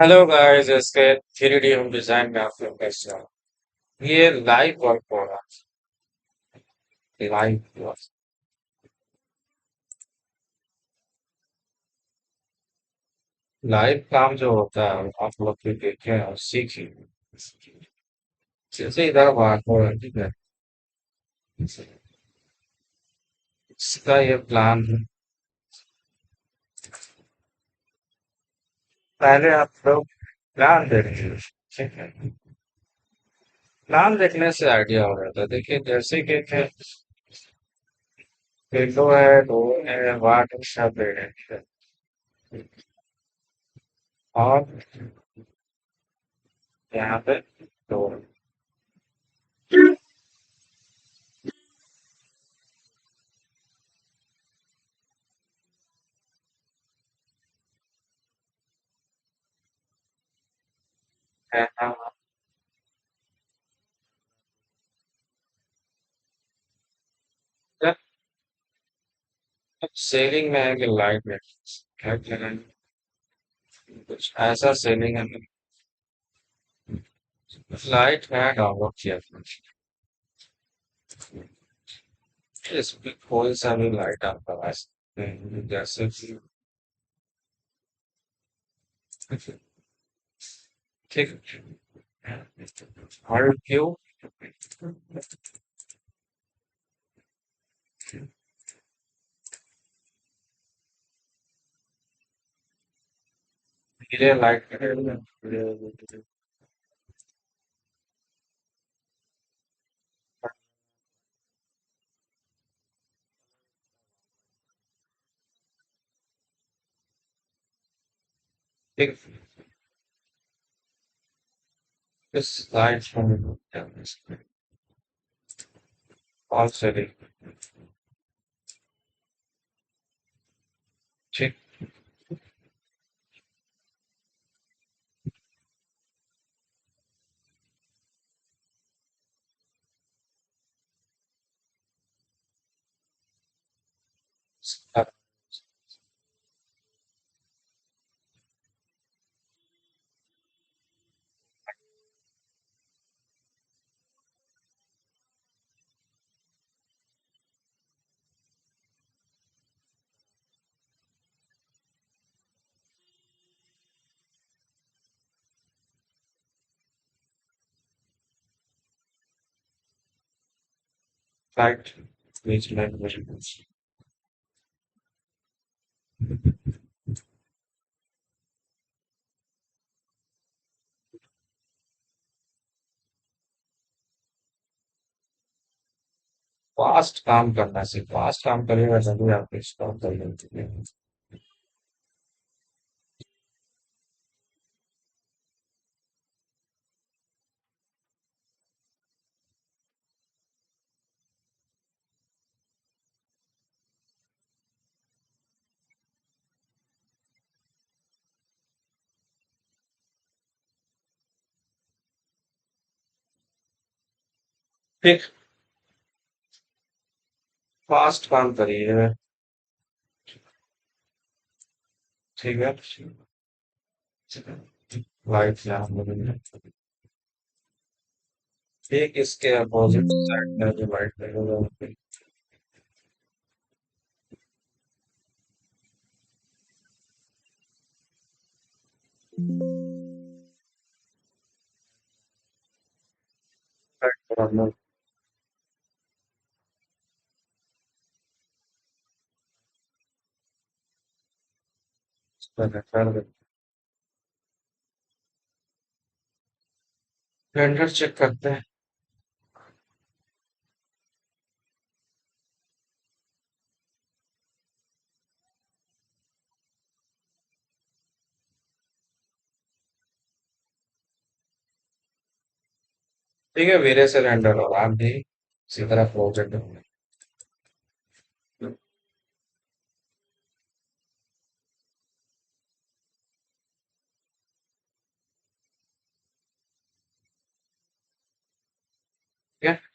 Hello guys, इसके 3D हम design में आप लोग कैसे हो? ये लाइव वर्क हो रहा है। Live work. लाइव काम जो होता है आप लोग भी देखें और सीखें। जैसे इधर बात हो रहा है, ठीक है। इसका ये प्लान है। पहले आप लोग प्लान देखिए, ठीक है। प्लान देखने से आइडिया हो जाता है। देखिए जैसे कि विंडो है, डोर है, वाट है, सब है, ठीक है। और यहाँ पे डोर है। हाँ, हाँ। सेलिंग में है कि लाइट में क्या लगाएंगे? कुछ ऐसा सेलिंग है। लाइट है डाउनलोड किया था। इसमें कोई सा भी लाइट आप लगा सकते हैं, जैसे कि ठीक है। और क्यों धीरे लाइट करेगा? ठीक। इस लाइट ऑल सेलिंग। ठीक। लाइट बीच में फास्ट काम करना चाहिए। फास्ट काम करेगा जल्दी आप स्टॉप कर लेंगे। ठीक। फास्ट काम करिए। ठीक है। लाइट यहाँ लगेगी। ठीक, इसके अपोजिट साइड में जो लाइट लगेगा उस पे लाइट बराबर कर दे। रेंडर चेक करते हैं। ठीक है, मेरे से रेंडर हो आप भी इसी तरह प्रोजेक्ट ठीक है।